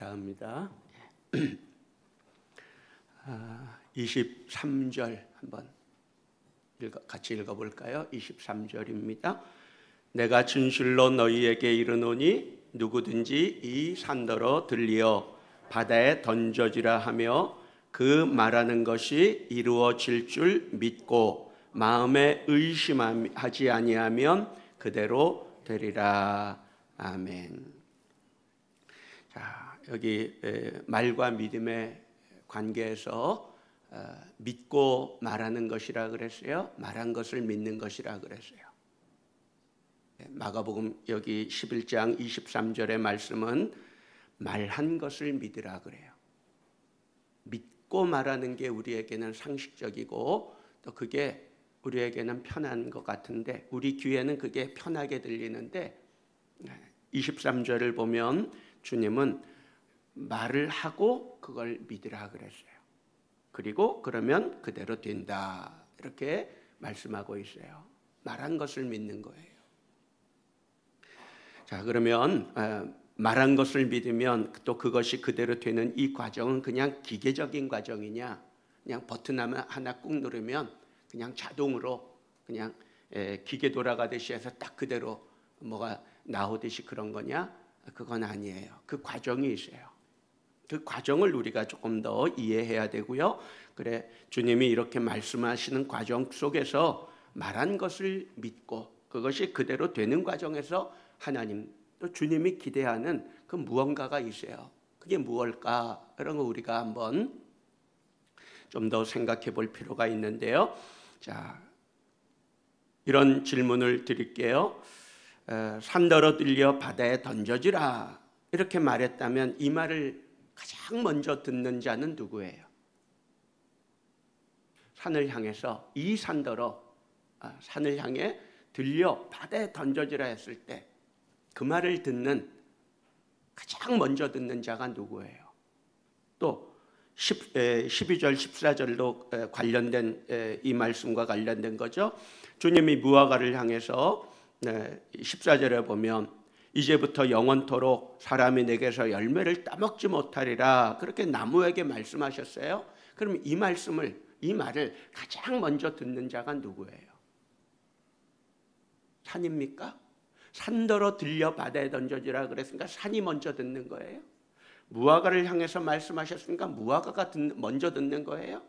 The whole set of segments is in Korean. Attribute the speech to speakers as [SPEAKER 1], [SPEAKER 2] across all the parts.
[SPEAKER 1] 합니다. 23절 한번 같이 읽어볼까요? 23절입니다. 내가 진실로 너희에게 이르노니 누구든지 이 산더러 들리어 바다에 던져지라 하며 그 말하는 것이 이루어질 줄 믿고 마음에 의심하지 아니하면 그대로 되리라. 아멘. 자, 여기 말과 믿음의 관계에서 믿고 말하는 것이라 그랬어요. 말한 것을 믿는 것이라 그랬어요. 마가복음 여기 11장 23절의 말씀은 말한 것을 믿으라 그래요. 믿고 말하는 게 우리에게는 상식적이고 또 그게 우리에게는 편한 것 같은데 우리 귀에는 그게 편하게 들리는데 23절을 보면 주님은 말을 하고 그걸 믿으라 그랬어요. 그리고 그러면 그대로 된다 이렇게 말씀하고 있어요. 말한 것을 믿는 거예요. 자, 그러면 말한 것을 믿으면 또 그것이 그대로 되는 이 과정은 그냥 기계적인 과정이냐, 그냥 버튼 하나 꾹 누르면 그냥 자동으로 그냥 기계 돌아가듯이 해서 딱 그대로 뭐가 나오듯이 그런 거냐? 그건 아니에요. 그 과정이 있어요. 그 과정을 우리가 조금 더 이해해야 되고요. 그래, 주님이 이렇게 말씀하시는 과정 속에서 말한 것을 믿고 그것이 그대로 되는 과정에서 하나님 또 주님이 기대하는 그 무언가가 있어요. 그게 무엇일까? 이런 거 우리가 한번 좀 더 생각해 볼 필요가 있는데요. 자, 이런 질문을 드릴게요. 산더러 들려 바다에 던져지라 이렇게 말했다면 이 말을 가장 먼저 듣는 자는 누구예요? 산을 향해서 이 산더러 산을 향해 들려 바다에 던져지라 했을 때 그 말을 듣는 가장 먼저 듣는 자가 누구예요? 또 12절 14절도 관련된 이 말씀과 관련된 거죠. 주님이 무화과를 향해서 14절에 보면 이제부터 영원토록 사람이 내게서 열매를 따먹지 못하리라 그렇게 나무에게 말씀하셨어요. 그럼 이 말을 가장 먼저 듣는 자가 누구예요? 산입니까? 산더러 들려 바다에 던져지라 그랬으니까 산이 먼저 듣는 거예요? 무화과를 향해서 말씀하셨으니까 무화과가 먼저 듣는 거예요?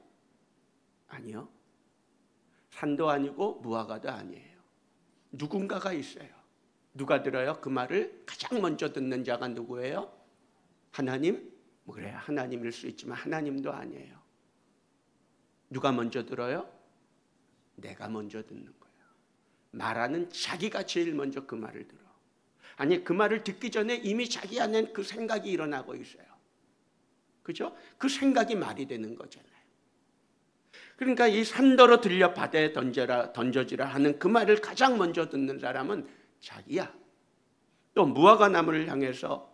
[SPEAKER 1] 아니요. 산도 아니고 무화과도 아니에요. 누군가가 있어요. 누가 들어요? 그 말을 가장 먼저 듣는 자가 누구예요? 하나님? 그래요. 하나님일 수 있지만 하나님도 아니에요. 누가 먼저 들어요? 내가 먼저 듣는 거예요. 말하는 자기가 제일 먼저 그 말을 들어. 아니, 그 말을 듣기 전에 이미 자기 안에 그 생각이 일어나고 있어요. 그죠? 그 생각이 말이 되는 거잖아요. 그러니까 이 산더러 들려 바다에 던져지라 하는 그 말을 가장 먼저 듣는 사람은 자기야. 또 무화과 나무를 향해서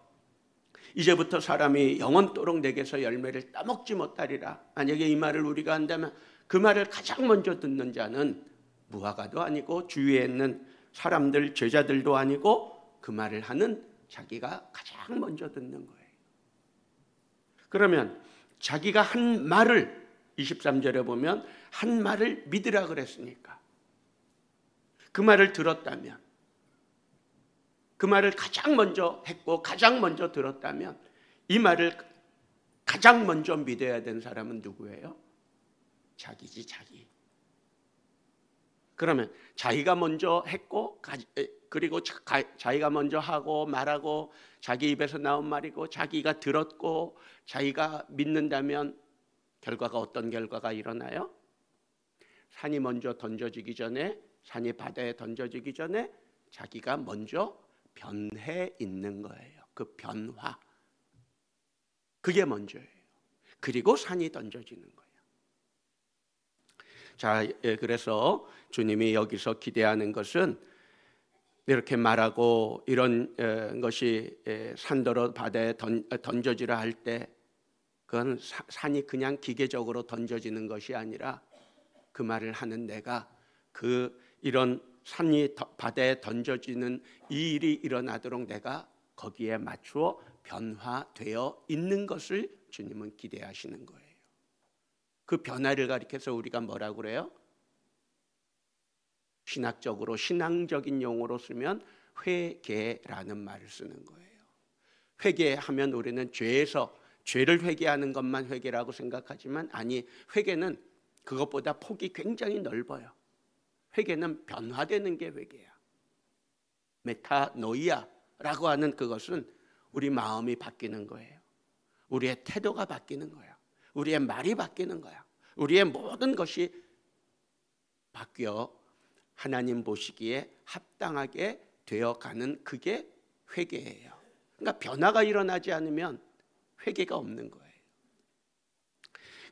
[SPEAKER 1] 이제부터 사람이 영원토록 내게서 열매를 따먹지 못하리라. 만약에 이 말을 우리가 한다면 그 말을 가장 먼저 듣는 자는 무화과도 아니고 주위에 있는 사람들, 제자들도 아니고 그 말을 하는 자기가 가장 먼저 듣는 거예요. 그러면 자기가 한 말을 23절에 보면 한 말을 믿으라 그랬으니까 그 말을 들었다면 그 말을 가장 먼저 했고 가장 먼저 들었다면 이 말을 가장 먼저 믿어야 되는 사람은 누구예요? 자기지, 자기. 그러면 자기가 먼저 했고 그리고 자기가 먼저 하고 말하고 자기 입에서 나온 말이고 자기가 들었고 자기가 믿는다면 결과가 어떤 결과가 일어나요? 산이 먼저 던져지기 전에 산이 바다에 던져지기 전에 자기가 먼저 변해 있는 거예요. 그 변화 그게 먼저예요. 그리고 산이 던져지는 거예요. 자, 그래서 주님이 여기서 기대하는 것은 이렇게 말하고 이런 것이 산더러 바다에 던져지라 할 때 그건 산이 그냥 기계적으로 던져지는 것이 아니라 그 말을 하는 내가 이런 산이 바다에 던져지는 이 일이 일어나도록 내가 거기에 맞추어 변화되어 있는 것을 주님은 기대하시는 거예요. 그 변화를 가리켜서 우리가 뭐라고 그래요? 신학적으로 신앙적인 용어로 쓰면 회개라는 말을 쓰는 거예요. 회개하면 우리는 죄를 회개하는 것만 회개라고 생각하지만 아니, 회개는 그것보다 폭이 굉장히 넓어요. 회개는 변화되는 게 회개야. 메타노이아라고 하는 그것은 우리 마음이 바뀌는 거예요. 우리의 태도가 바뀌는 거야. 우리의 말이 바뀌는 거야. 우리의 모든 것이 바뀌어 하나님 보시기에 합당하게 되어가는 그게 회개예요. 그러니까 변화가 일어나지 않으면 회개가 없는 거예요.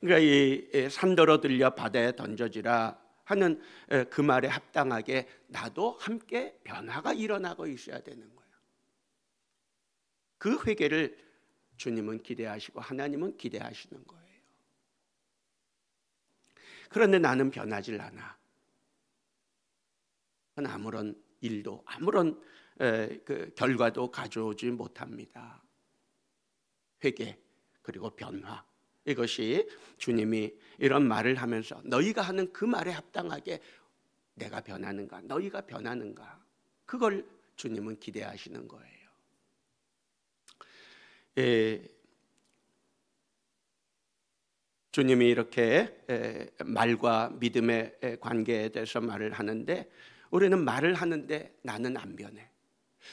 [SPEAKER 1] 그러니까 이 산더러 들려 바다에 던져지라 하는 그 말에 합당하게 나도 함께 변화가 일어나고 있어야 되는 거예요. 그 회개를 주님은 기대하시고 하나님은 기대하시는 거예요. 그런데 나는 변하질 않아. 아무런 일도 아무런 그 결과도 가져오지 못합니다. 회개 그리고 변화, 이것이 주님이 이런 말을 하면서 너희가 하는 그 말에 합당하게 내가 변하는가, 너희가 변하는가, 그걸 주님은 기대하시는 거예요. 주님이 이렇게 말과 믿음의 관계에 대해서 말을 하는데 우리는 말을 하는데 나는 안 변해.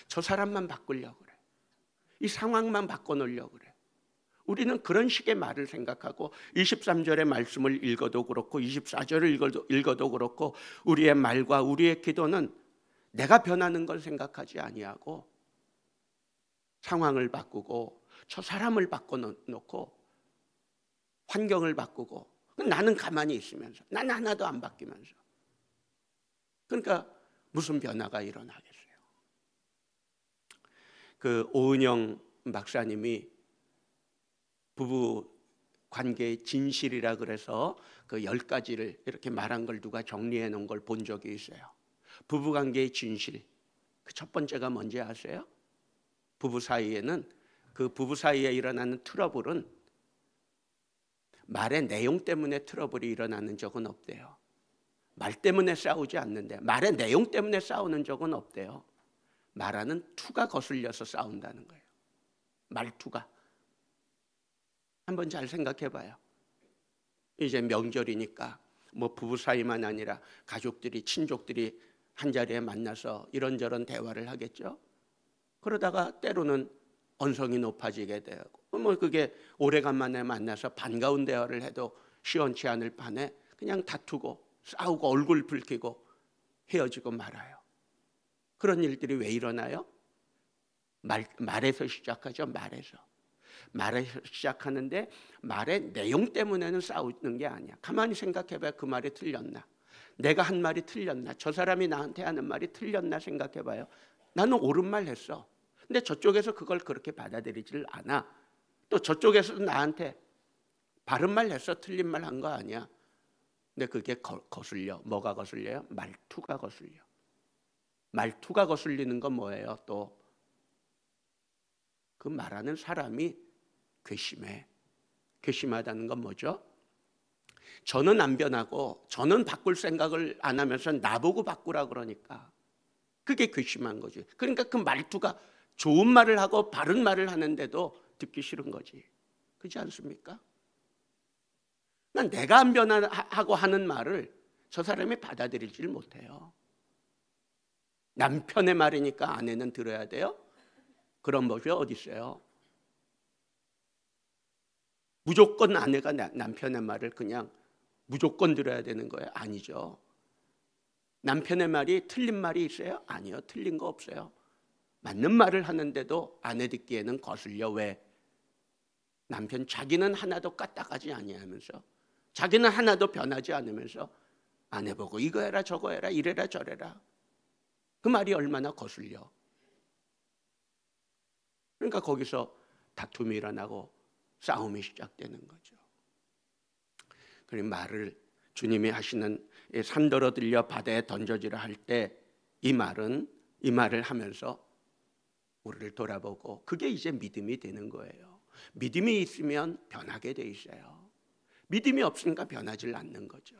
[SPEAKER 1] 저 사람만 바꾸려고 그래. 이 상황만 바꿔놓으려고 그래. 우리는 그런 식의 말을 생각하고 23절의 말씀을 읽어도 그렇고 24절을 읽어도 그렇고 우리의 말과 우리의 기도는 내가 변하는 걸 생각하지 아니하고 상황을 바꾸고 저 사람을 바꿔놓고 환경을 바꾸고 나는 가만히 있으면서 난 하나도 안 바뀌면서, 그러니까 무슨 변화가 일어나겠어요? 그 오은영 박사님이 부부 관계의 진실이라 그래서 그 10가지를 이렇게 말한 걸 누가 정리해 놓은 걸 본 적이 있어요. 부부 관계의 진실, 그 첫 번째가 뭔지 아세요? 부부 사이에는, 그 부부 사이에 일어나는 트러블은 말의 내용 때문에 트러블이 일어나는 적은 없대요. 말 때문에 싸우지 않는데 말의 내용 때문에 싸우는 적은 없대요. 말하는 투가 거슬려서 싸운다는 거예요. 말투가. 한번 잘 생각해 봐요. 이제 명절이니까 뭐 부부 사이만 아니라 가족들이, 친족들이 한자리에 만나서 이런저런 대화를 하겠죠. 그러다가 때로는 언성이 높아지게 되고 뭐 그게 오래간만에 만나서 반가운 대화를 해도 시원치 않을 판에 그냥 다투고 싸우고 얼굴 붉히고 헤어지고 말아요. 그런 일들이 왜 일어나요? 말에서 시작하죠. 말에서 시작하는데 말의 내용 때문에는 싸우는 게 아니야. 가만히 생각해봐요. 그 말이 틀렸나? 내가 한 말이 틀렸나? 저 사람이 나한테 하는 말이 틀렸나 생각해봐요. 나는 옳은 말 했어. 근데 저쪽에서 그걸 그렇게 받아들이질 않아. 또 저쪽에서도 나한테 바른 말 했어, 틀린 말 한 거 아니야. 근데 그게 거슬려. 뭐가 거슬려요? 말투가 거슬려. 말투가 거슬리는 건 뭐예요? 또 그 말하는 사람이 괘씸해. 괘씸하다는 건 뭐죠? 저는 안 변하고 저는 바꿀 생각을 안 하면서 나보고 바꾸라 그러니까 그게 괘씸한 거지. 그러니까 그 말투가 좋은 말을 하고 바른 말을 하는데도 듣기 싫은 거지. 그렇지 않습니까? 난 내가 안 변하고 하는 말을 저 사람이 받아들이질 못해요. 남편의 말이니까 아내는 들어야 돼요? 그런 법이 어디 있어요? 무조건 아내가 남편의 말을 그냥 무조건 들어야 되는 거예요? 아니죠. 남편의 말이 틀린 말이 있어요? 아니요, 틀린 거 없어요. 맞는 말을 하는데도 아내 듣기에는 거슬려. 왜? 남편 자기는 하나도 까딱하지 아니하면서, 자기는 하나도 변하지 않으면서 아내 보고 이거 해라 저거 해라 이래라 저래라. 그 말이 얼마나 거슬려. 그러니까 거기서 다툼이 일어나고 싸움이 시작되는 거죠. 그리고 말을 주님이 하시는 산더러 들려 바다에 던져지라 할 때 이 말을 하면서 우리를 돌아보고 그게 이제 믿음이 되는 거예요. 믿음이 있으면 변하게 돼 있어요. 믿음이 없으니까 변하질 않는 거죠.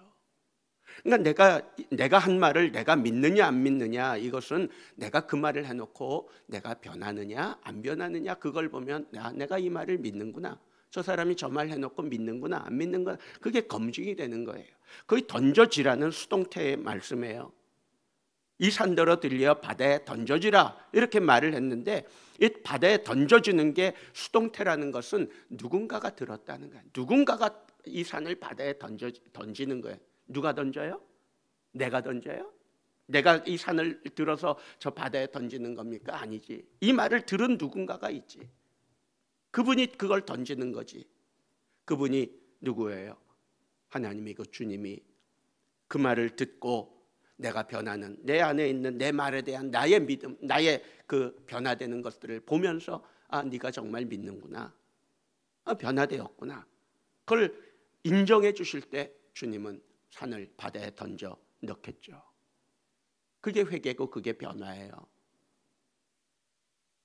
[SPEAKER 1] 그러니까 내가 한 말을 내가 믿느냐 안 믿느냐, 이것은 내가 그 말을 해놓고 내가 변하느냐 안 변하느냐, 그걸 보면 내가 이 말을 믿는구나, 저 사람이 저 말 해놓고 믿는구나 안 믿는구나, 그게 검증이 되는 거예요. 거의 던져지라는 수동태의 말씀이에요. 이 산더러 들려 바다에 던져지라 이렇게 말을 했는데, 이 바다에 던져지는 게 수동태라는 것은 누군가가 들었다는 거예요. 누군가가 이 산을 바다에 던지는 거예요. 누가 던져요? 내가 던져요? 내가 이 산을 들어서 저 바다에 던지는 겁니까? 아니지. 이 말을 들은 누군가가 있지. 그분이 그걸 던지는 거지. 그분이 누구예요? 하나님이고 주님이 그 말을 듣고 내가 변하는, 내 안에 있는 내 말에 대한 나의 믿음, 나의 그 변화되는 것들을 보면서 네가 정말 믿는구나, 변화되었구나, 그걸 인정해 주실 때 주님은 산을 바다에 던져 넣겠죠. 그게 회개고 그게 변화예요.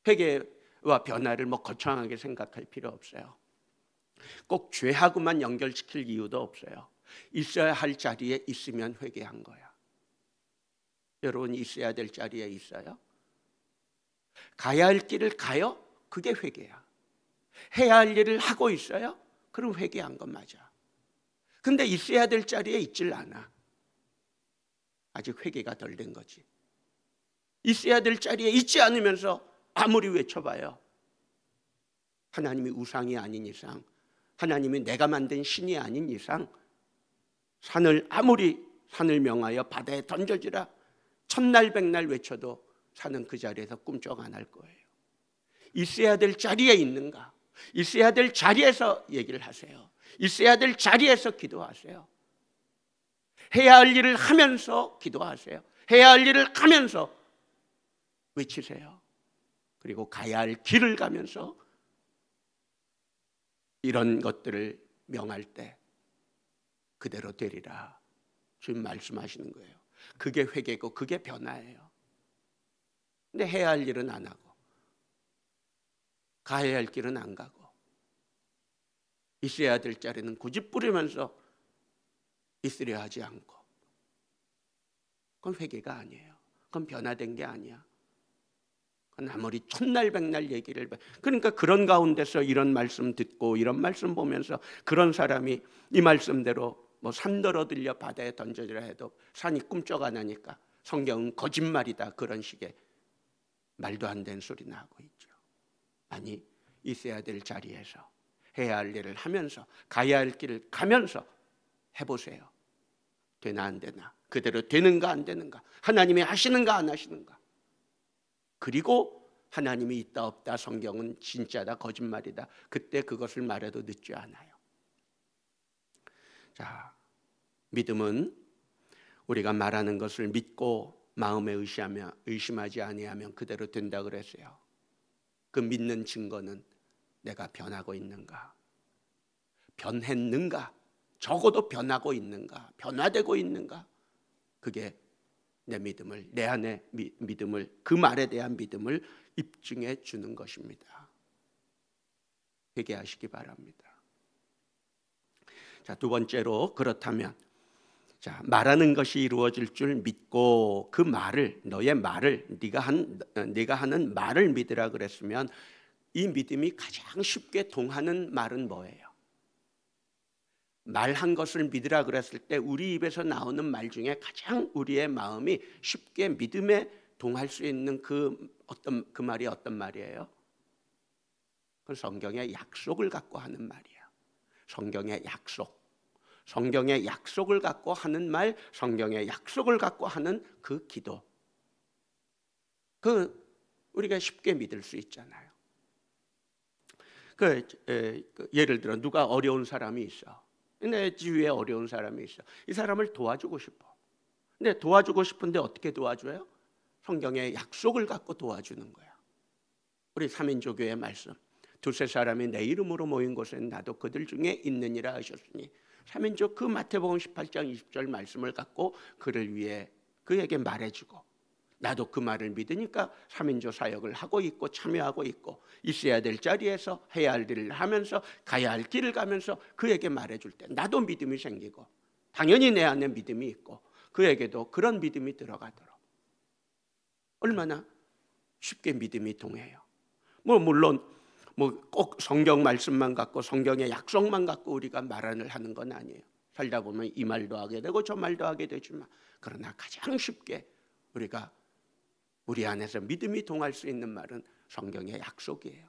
[SPEAKER 1] 회개와 변화를 거창하게 생각할 필요 없어요. 꼭 죄하고만 연결시킬 이유도 없어요. 있어야 할 자리에 있으면 회개한 거야. 여러분이 있어야 될 자리에 있어요? 가야 할 길을 가요? 그게 회개야. 해야 할 일을 하고 있어요? 그럼 회개한 건 맞아. 근데 있어야 될 자리에 있질 않아. 아직 회개가 덜 된 거지. 있어야 될 자리에 있지 않으면서 아무리 외쳐봐요, 하나님이 우상이 아닌 이상, 하나님이 내가 만든 신이 아닌 이상, 아무리 산을 명하여 바다에 던져지라 천날 백날 외쳐도 산은 그 자리에서 꿈쩍 안 할 거예요. 있어야 될 자리에 있는가? 있어야 될 자리에서 얘기를 하세요. 있어야 될 자리에서 기도하세요. 해야 할 일을 하면서 기도하세요. 해야 할 일을 하면서 외치세요. 그리고 가야 할 길을 가면서 이런 것들을 명할 때 그대로 되리라 주님 말씀하시는 거예요. 그게 회개고 그게 변화예요. 근데 해야 할 일은 안 하고 가야 할 길은 안 가고 있어야 될 자리는 고집부리면서 있으려 하지 않고, 그건 회개가 아니에요. 그건 변화된 게 아니야. 그건 아무리 천날 백날 얘기를, 그러니까 그런 가운데서 이런 말씀 듣고 이런 말씀 보면서 그런 사람이 이 말씀대로 산더러 들려 바다에 던져지라 해도 산이 꿈쩍 안 하니까 성경은 거짓말이다, 그런 식의 말도 안 되는 소리나 하고 있죠. 아니, 있어야 될 자리에서 해야 할 일을 하면서 가야 할 길을 가면서 해보세요. 되나 안 되나, 그대로 되는가 안 되는가, 하나님이 하시는가 안 하시는가. 그리고 하나님이 있다 없다, 성경은 진짜다 거짓말이다, 그때 그것을 말해도 늦지 않아요. 자, 믿음은 우리가 말하는 것을 믿고 마음에 의심하지 아니하면 그대로 된다 그랬어요. 그 믿는 증거는 내가 변하고 있는가, 변했는가, 적어도 변하고 있는가, 변화되고 있는가, 그게 내 믿음을, 내 안에 믿음을, 그 말에 대한 믿음을 입증해 주는 것입니다. 회개하시기 바랍니다. 자, 두 번째로, 그렇다면 말하는 것이 이루어질 줄 믿고 그 말을, 너의 말을, 네가 하는 말을 믿으라 그랬으면 이 믿음이 가장 쉽게 동하는 말은 뭐예요? 말한 것을 믿으라 그랬을 때 우리 입에서 나오는 말 중에 가장 우리의 마음이 쉽게 믿음에 동할 수 있는 그 말이 어떤 말이에요? 그 성경의 약속을 갖고 하는 말이야. 성경의 약속. 성경의 약속을 갖고 하는 말, 성경의 약속을 갖고 하는 그 기도. 우리가 쉽게 믿을 수 있잖아요. 예를 들어 누가 어려운 사람이 있어. 내 주위에 어려운 사람이 있어. 이 사람을 도와주고 싶어. 근데 도와주고 싶은데 어떻게 도와줘요? 성경의 약속을 갖고 도와주는 거야. 우리 삼인조교의 말씀, 두세 사람이 내 이름으로 모인 곳에는 나도 그들 중에 있느니라 하셨으니, 삼인조 그 마태복음 18장 20절 말씀을 갖고 그를 위해 그에게 말해주고 나도 그 말을 믿으니까 3인조 사역을 하고 있고 참여하고 있고 있어야 될 자리에서 해야 할 일을 하면서 가야 할 길을 가면서 그에게 말해줄 때 나도 믿음이 생기고 당연히 내 안에 믿음이 있고 그에게도 그런 믿음이 들어가도록 얼마나 쉽게 믿음이 통해요. 물론 꼭 성경 말씀만 갖고 성경의 약속만 갖고 우리가 말을 하는 건 아니에요. 살다 보면 이 말도 하게 되고 저 말도 하게 되지만 그러나 가장 쉽게 우리가 우리 안에서 믿음이 통할 수 있는 말은 성경의 약속이에요.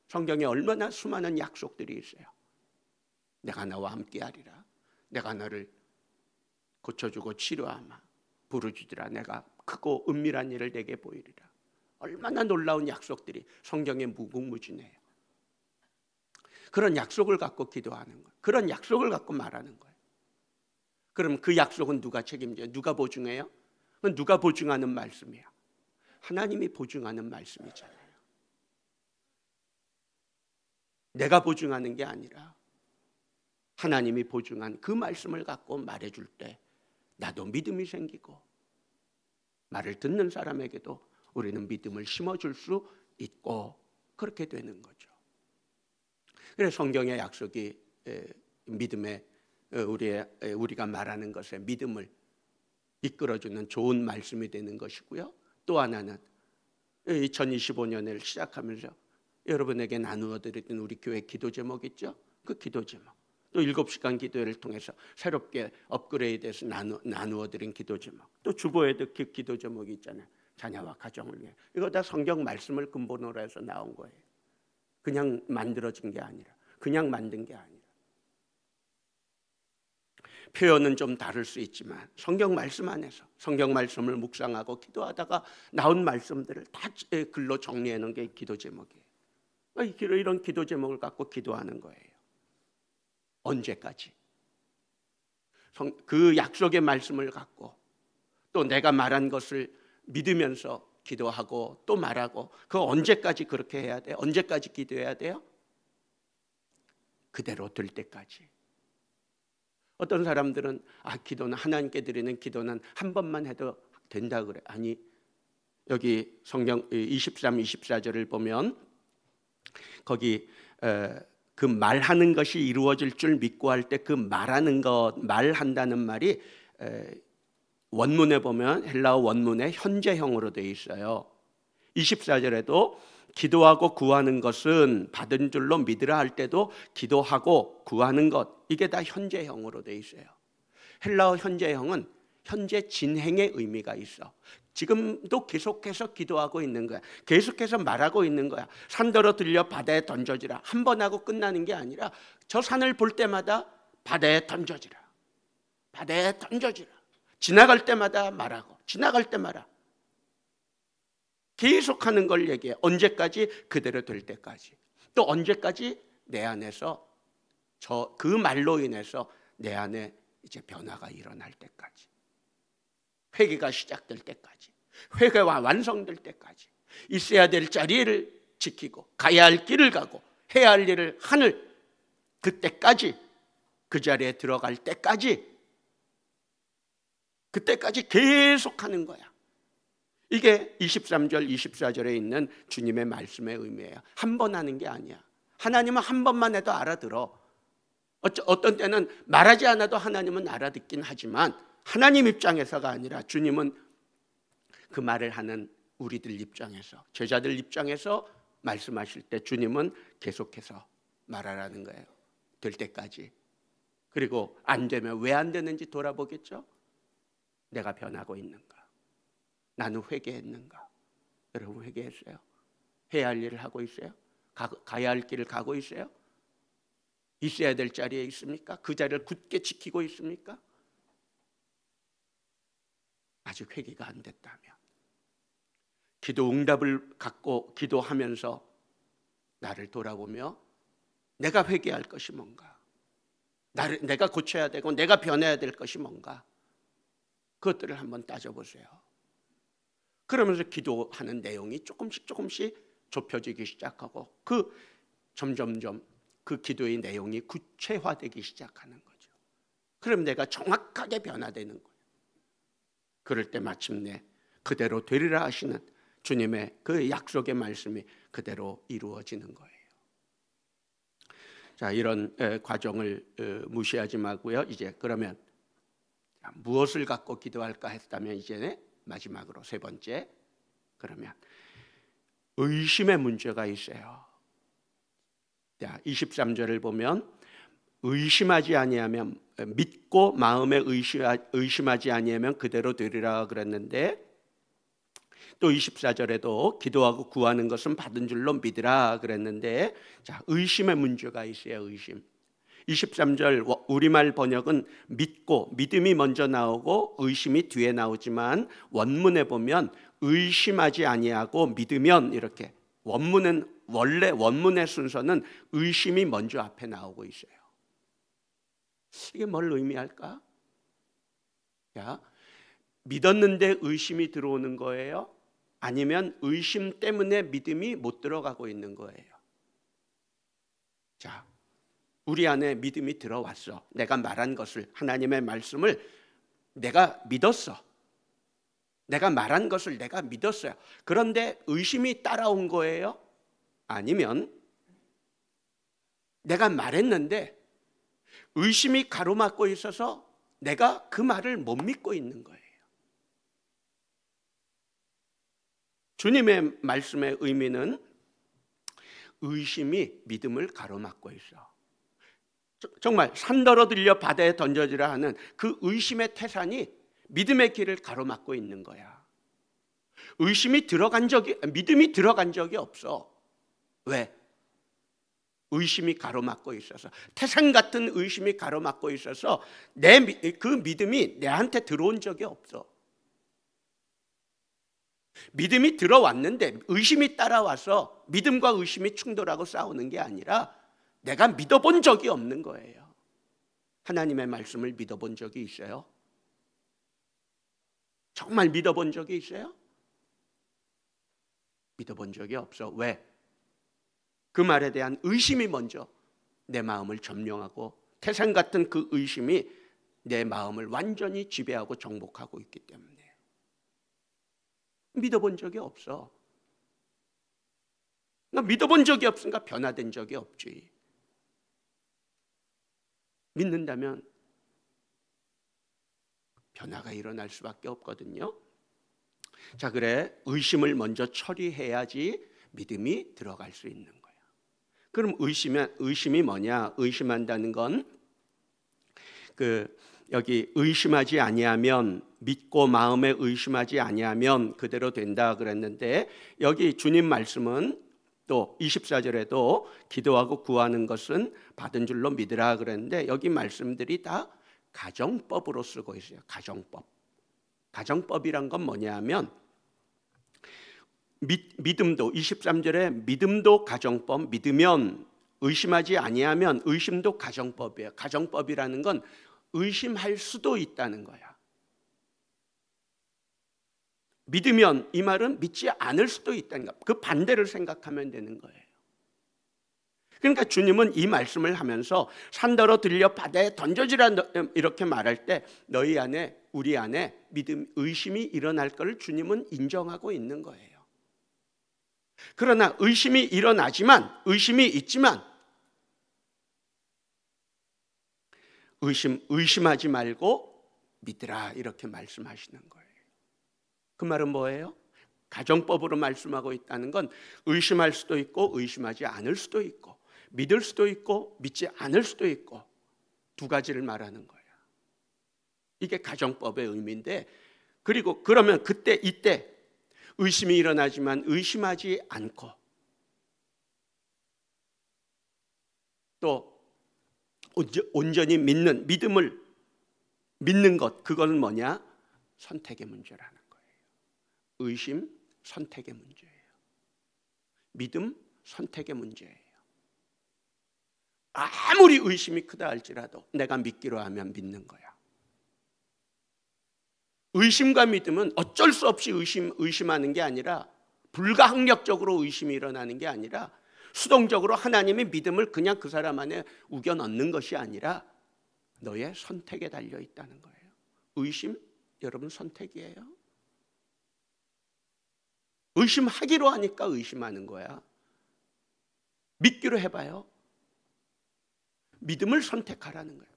[SPEAKER 1] 성경에 얼마나 수많은 약속들이 있어요. 내가 너와 함께하리라. 내가 너를 고쳐주고 치료하마. 부르짖으라. 내가 크고 은밀한 일을 내게 보이리라. 얼마나 놀라운 약속들이 성경에 무궁무진해요. 그런 약속을 갖고 기도하는 거예요. 그런 약속을 갖고 말하는 거예요. 그럼 그 약속은 누가 책임져요? 누가 보증해요? 그건 누가 보증하는 말씀이에요? 하나님이 보증하는 말씀이잖아요. 내가 보증하는 게 아니라 하나님이 보증한 그 말씀을 갖고 말해줄 때 나도 믿음이 생기고 말을 듣는 사람에게도 우리는 믿음을 심어줄 수 있고 그렇게 되는 거죠. 그래서 성경의 약속이 믿음의 우리가 말하는 것에 믿음을 이끌어주는 좋은 말씀이 되는 것이고요. 또 하나는 2025년을 시작하면서 여러분에게 나누어 드렸던 우리 교회 기도 제목 있죠? 그 기도 제목. 또 7시간 기도회를 통해서 새롭게 업그레이드해서 나누어 드린 기도 제목. 또 주보에도 그 기도 제목이 있잖아요. 자녀와 가정을 위해. 이거 다 성경 말씀을 근본으로 해서 나온 거예요. 그냥 만들어진 게 아니라, 그냥 만든 게 아니라. 표현은 좀 다를 수 있지만 성경 말씀 안에서 성경 말씀을 묵상하고 기도하다가 나온 말씀들을 다 글로 정리해 놓은 게 기도 제목이에요. 이런 기도 제목을 갖고 기도하는 거예요. 언제까지? 그 약속의 말씀을 갖고 또 내가 말한 것을 믿으면서 기도하고 또 말하고 그 언제까지 그렇게 해야 돼요? 언제까지 기도해야 돼요? 그대로 될 때까지. 어떤 사람들은 기도는 하나님께 드리는 기도는 한 번만 해도 된다 그래. 아니, 여기 성경 23, 24절을 보면 거기 그 말하는 것이 이루어질 줄 믿고 할 때 그 말하는 것, 말한다는 말이 원문에 보면 헬라어 원문에 현재형으로 되어 있어요. 24절에도 기도하고 구하는 것은 받은 줄로 믿으라 할 때도 기도하고 구하는 것, 이게 다 현재형으로 되어 있어요. 헬라어 현재형은 현재 진행의 의미가 있어. 지금도 계속해서 기도하고 있는 거야. 계속해서 말하고 있는 거야. 산더러 들려 바다에 던져지라. 한 번 하고 끝나는 게 아니라 저 산을 볼 때마다 바다에 던져지라. 바다에 던져지라. 지나갈 때마다 말하고 지나갈 때마다 계속하는 걸 얘기해. 언제까지? 그대로 될 때까지. 또 언제까지? 내 안에서 그 말로 인해서 내 안에 이제 변화가 일어날 때까지. 회개가 시작될 때까지. 회개가 완성될 때까지. 있어야 될 자리를 지키고 가야 할 길을 가고 해야 할 일을 하는 그때까지, 그 자리에 들어갈 때까지, 그때까지 계속하는 거야. 이게 23절, 24절에 있는 주님의 말씀의 의미예요. 한 번 하는 게 아니야. 하나님은 한 번만 해도 알아들어. 어떤 때는 말하지 않아도 하나님은 알아듣긴 하지만 하나님 입장에서가 아니라 주님은 그 말을 하는 우리들 입장에서, 제자들 입장에서 말씀하실 때 주님은 계속해서 말하라는 거예요. 될 때까지. 그리고 안 되면 왜 안 되는지 돌아보겠죠. 내가 변하고 있는가? 나는 회개했는가? 여러분 회개했어요? 해야 할 일을 하고 있어요? 가야 할 길을 가고 있어요? 있어야 될 자리에 있습니까? 그 자리를 굳게 지키고 있습니까? 아직 회개가 안 됐다면 기도 응답을 갖고 기도하면서 나를 돌아보며 내가 회개할 것이 뭔가, 내가 고쳐야 되고 내가 변해야 될 것이 뭔가, 그것들을 한번 따져보세요. 그러면서 기도하는 내용이 조금씩 좁혀지기 시작하고 점점점 그 기도의 내용이 구체화되기 시작하는 거죠. 그럼 내가 정확하게 변화되는 거예요. 그럴 때 마침내 그대로 되리라 하시는 주님의 그 약속의 말씀이 그대로 이루어지는 거예요. 자, 이런 과정을 무시하지 말고요. 이제 그러면 무엇을 갖고 기도할까 했다면 이제 마지막으로 세 번째, 그러면 의심의 문제가 있어요. 자, 23절을 보면 의심하지 아니하면, 믿고 마음에 의심하지 아니하면 그대로 되리라 그랬는데, 또 24절에도 기도하고 구하는 것은 받은 줄로 믿으라 그랬는데, 자, 의심의 문제가 있어요. 의심. 23절 우리말 번역은 믿고, 믿음이 먼저 나오고 의심이 뒤에 나오지만 원문에 보면 의심하지 아니하고 믿으면, 이렇게 원래 원문의 순서는 의심이 먼저 앞에 나오고 있어요. 이게 뭘 의미할까? 자, 믿었는데 의심이 들어오는 거예요? 아니면 의심 때문에 믿음이 못 들어가고 있는 거예요? 자, 우리 안에 믿음이 들어왔어. 내가 말한 것을, 하나님의 말씀을 내가 믿었어. 내가 말한 것을 내가 믿었어요. 그런데 의심이 따라온 거예요? 아니면 내가 말했는데 의심이 가로막고 있어서 내가 그 말을 못 믿고 있는 거예요. 주님의 말씀의 의미는 의심이 믿음을 가로막고 있어. 정말 산더러 들려 바다에 던져지라 하는 그 의심의 태산이 믿음의 길을 가로막고 있는 거야. 믿음이 들어간 적이 없어. 왜? 의심이 가로막고 있어서, 태산 같은 의심이 가로막고 있어서 그 믿음이 내한테 들어온 적이 없어. 믿음이 들어왔는데 의심이 따라와서 믿음과 의심이 충돌하고 싸우는 게 아니라 내가 믿어본 적이 없는 거예요. 하나님의 말씀을 믿어본 적이 있어요? 정말 믿어본 적이 있어요? 믿어본 적이 없어. 왜? 그 말에 대한 의심이 먼저 내 마음을 점령하고 태산 같은 그 의심이 내 마음을 완전히 지배하고 정복하고 있기 때문에 믿어본 적이 없어. 믿어본 적이 없으니까 변화된 적이 없지. 믿는다면 변화가 일어날 수밖에 없거든요. 자, 그래, 의심을 먼저 처리해야지 믿음이 들어갈 수 있는 거야. 그럼 의심이 뭐냐? 의심한다는 건 여기 의심하지 아니하면, 믿고 마음에 의심하지 아니하면 그대로 된다 그랬는데, 여기 주님 말씀은 또 24절에도 기도하고 구하는 것은 받은 줄로 믿으라 그랬는데, 여기 말씀들이 다 가정법으로 쓰고 있어요. 가정법이란 건 뭐냐면 믿음도 23절에 믿음도 가정법, 믿으면, 의심하지 아니하면 의심도 가정법이에요. 가정법이라는 건 의심할 수도 있다는 거야. 믿으면, 이 말은 믿지 않을 수도 있다는 거야. 그 반대를 생각하면 되는 거예요. 그러니까 주님은 이 말씀을 하면서 산더러 들려 바다에 던져지라 이렇게 말할 때 너희 안에, 우리 안에 의심이 일어날 것을 주님은 인정하고 있는 거예요. 그러나 의심이 있지만 의심하지 말고 믿으라 이렇게 말씀하시는 거예요. 그 말은 뭐예요? 가정법으로 말씀하고 있다는 건 의심할 수도 있고 의심하지 않을 수도 있고, 믿을 수도 있고 믿지 않을 수도 있고, 두 가지를 말하는 거예요. 이게 가정법의 의미인데, 그리고 그러면 이때 의심이 일어나지만 의심하지 않고 또 온전히 믿음을 믿는 것, 그거는 뭐냐? 선택의 문제라는 거예요. 의심, 선택의 문제예요. 믿음, 선택의 문제예요. 아무리 의심이 크다 할지라도 내가 믿기로 하면 믿는 거야. 의심과 믿음은 어쩔 수 없이 의심하는 게 아니라, 불가항력적으로 의심이 일어나는 게 아니라, 수동적으로 하나님의 믿음을 그냥 그 사람 안에 우겨 넣는 것이 아니라 너의 선택에 달려 있다는 거예요. 의심, 여러분 선택이에요. 의심하기로 하니까 의심하는 거야. 믿기로 해봐요. 믿음을 선택하라는 거예요.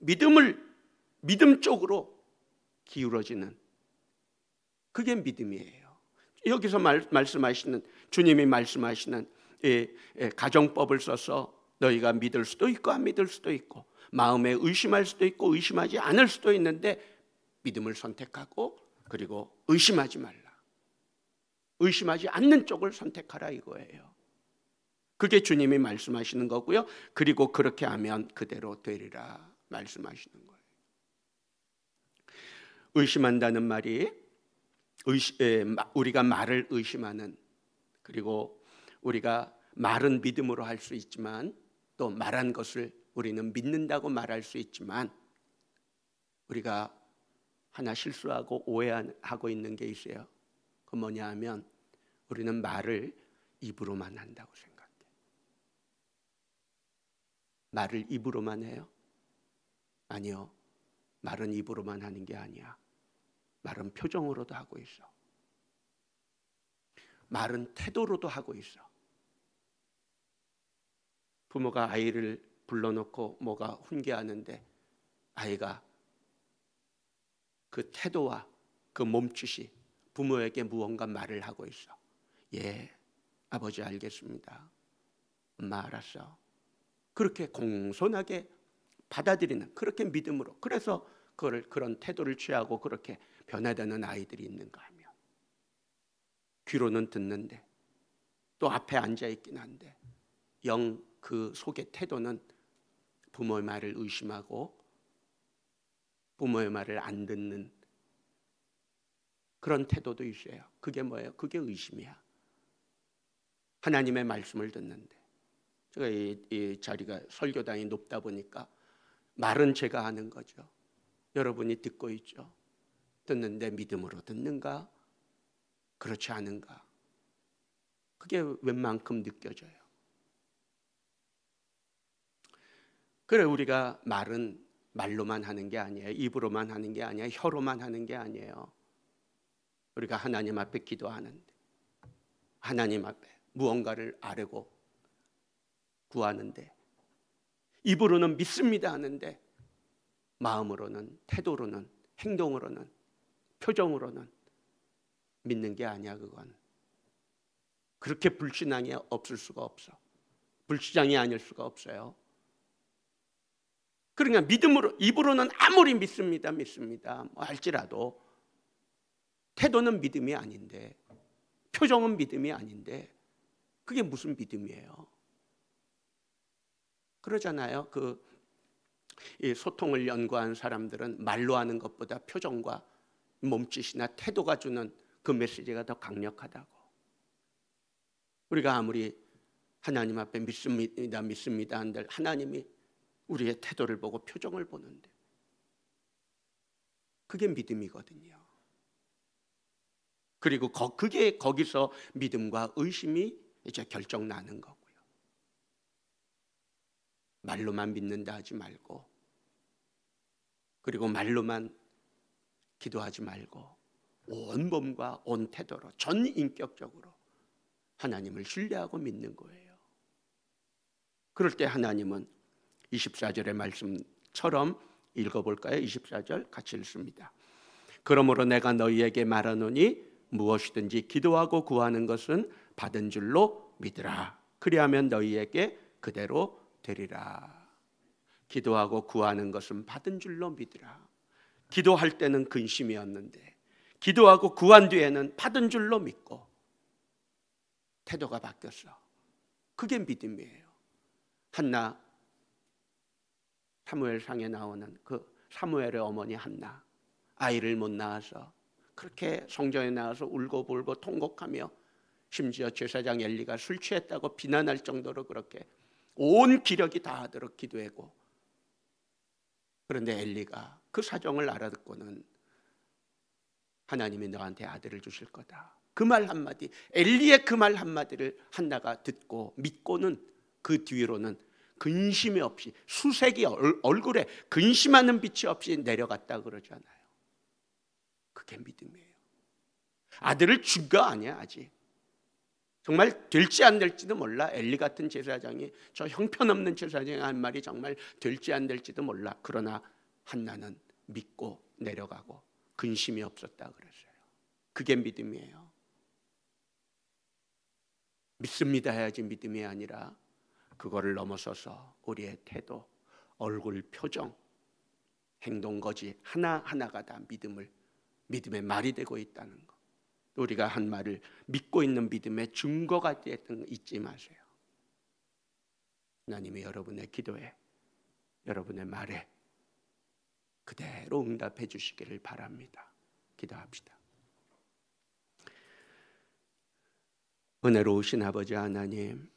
[SPEAKER 1] 믿음 쪽으로 기울어지는, 그게 믿음이에요. 여기서 말씀하시는, 주님이 말씀하시는 가정법을 써서 너희가 믿을 수도 있고 안 믿을 수도 있고, 마음에 의심할 수도 있고 의심하지 않을 수도 있는데, 믿음을 선택하고 그리고 의심하지 말라. 의심하지 않는 쪽을 선택하라 이거예요. 그게 주님이 말씀하시는 거고요. 그리고 그렇게 하면 그대로 되리라 말씀하시는 거예요. 의심한다는 말이 우리가 말을 의심하는, 그리고 우리가 말은 믿음으로 할 수 있지만 또 말한 것을 우리는 믿는다고 말할 수 있지만, 우리가 하나 실수하고 오해하고 있는 게 있어요. 그 뭐냐 하면 우리는 말을 입으로만 한다고 생각해요. 말을 입으로만 해요? 아니요. 말은 입으로만 하는 게 아니야. 말은 표정으로도 하고 있어. 말은 태도로도 하고 있어. 부모가 아이를 불러놓고 뭐가 훈계하는데 아이가 그 태도와 그 몸짓이 부모에게 무언가 말을 하고 있어. 예, 아버지 알겠습니다. 엄마 알았어. 그렇게 공손하게 받아들이는, 그렇게 믿음으로, 그래서 그런 태도를 취하고 그렇게 변화되는 아이들이 있는가 하면, 귀로는 듣는데 또 앞에 앉아 있긴 한데 영 그 속의 태도는 부모의 말을 의심하고 부모의 말을 안 듣는 그런 태도도 있어요. 그게 뭐예요? 그게 의심이야. 하나님의 말씀을 듣는데, 제가 이 자리가 설교당이 높다 보니까 말은 제가 하는 거죠. 여러분이 듣고 있죠. 듣는데 믿음으로 듣는가? 그렇지 않은가? 그게 웬만큼 느껴져요. 그래, 우리가 말은 말로만 하는 게 아니에요. 입으로만 하는 게 아니에요. 혀로만 하는 게 아니에요. 우리가 하나님 앞에 기도하는데, 하나님 앞에 무언가를 아뢰고 구하는데, 입으로는 믿습니다 하는데 마음으로는, 태도로는, 행동으로는, 표정으로는 믿는 게 아니야. 그건 그렇게 불신앙이 없을 수가 없어. 불신앙이 아닐 수가 없어요. 그러니까 믿음으로, 입으로는 아무리 믿습니다 뭐 할지라도 태도는 믿음이 아닌데, 표정은 믿음이 아닌데, 그게 무슨 믿음이에요? 그러잖아요. 이 소통을 연구한 사람들은 말로 하는 것보다 표정과 몸짓이나 태도가 주는 그 메시지가 더 강력하다고. 우리가 아무리 하나님 앞에 믿습니다 한들 하나님이 우리의 태도를 보고 표정을 보는데, 그게 믿음이거든요. 그리고 그게 거기서 믿음과 의심이 이제 결정 나는 거고요. 말로만 믿는다 하지 말고, 그리고 말로만 기도하지 말고 온 몸과 온 태도로 전 인격적으로 하나님을 신뢰하고 믿는 거예요. 그럴 때 하나님은 24절의 말씀처럼 읽어볼까요? 24절 같이 읽습니다. 그러므로 내가 너희에게 말하노니 무엇이든지 기도하고 구하는 것은 받은 줄로 믿으라. 그리하면 너희에게 그대로 되리라. 기도하고 구하는 것은 받은 줄로 믿으라. 기도할 때는 근심이었는데 기도하고 구한 뒤에는 받은 줄로 믿고 태도가 바뀌었어. 그게 믿음이에요. 한나, 사무엘상에 나오는 그 사무엘의 어머니 한나, 아이를 못 낳아서 그렇게 성전에 나와서 울고불고 통곡하며, 심지어 제사장 엘리가 술 취했다고 비난할 정도로 그렇게 온 기력이 다하도록 기도하고, 그런데 엘리가 그 사정을 알아듣고는 하나님이 너한테 아들을 주실 거다, 그 말 한마디, 엘리의 그 말 한마디를 한나가 듣고 믿고는 그 뒤로는 근심이 없이, 수색이 얼굴에 근심하는 빛이 없이 내려갔다 그러잖아요. 그게 믿음이에요. 아들을 준 거 아니야 아직. 정말 될지 안 될지도 몰라. 엘리 같은 제사장이, 저 형편없는 제사장이 한 말이 정말 될지 안 될지도 몰라. 그러나 한나는 믿고 내려가고 근심이 없었다 그랬어요. 그게 믿음이에요. 믿습니다 해야지 믿음이 아니라 그거를 넘어서서 우리의 태도, 얼굴 표정, 행동 거지 하나하나가 다 믿음의 말이 되고 있다는 거. 우리가 한 말을 믿고 있는 믿음의 증거가 되었던 거 잊지 마세요. 하나님이 여러분의 기도에, 여러분의 말에 그대로 응답해 주시기를 바랍니다. 기도합시다. 은혜로우신 아버지 하나님,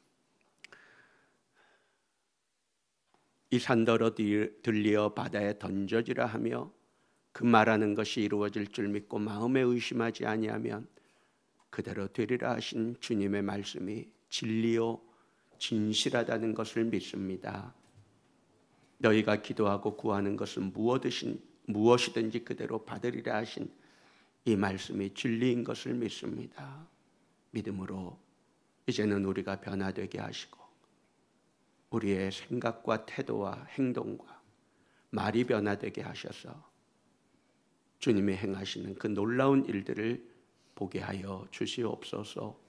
[SPEAKER 1] 이 산더러 들리어 바다에 던져지라 하며 그 말하는 것이 이루어질 줄 믿고 마음에 의심하지 아니하면 그대로 되리라 하신 주님의 말씀이 진리요 진실하다는 것을 믿습니다. 너희가 기도하고 구하는 것은 무엇이든지 그대로 받으리라 하신 이 말씀이 진리인 것을 믿습니다. 믿음으로 이제는 우리가 변화되게 하시고 우리의 생각과 태도와 행동과 말이 변화되게 하셔서 주님이 행하시는 그 놀라운 일들을 보게 하여 주시옵소서.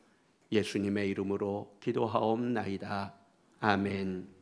[SPEAKER 1] 예수님의 이름으로 기도하옵나이다. 아멘.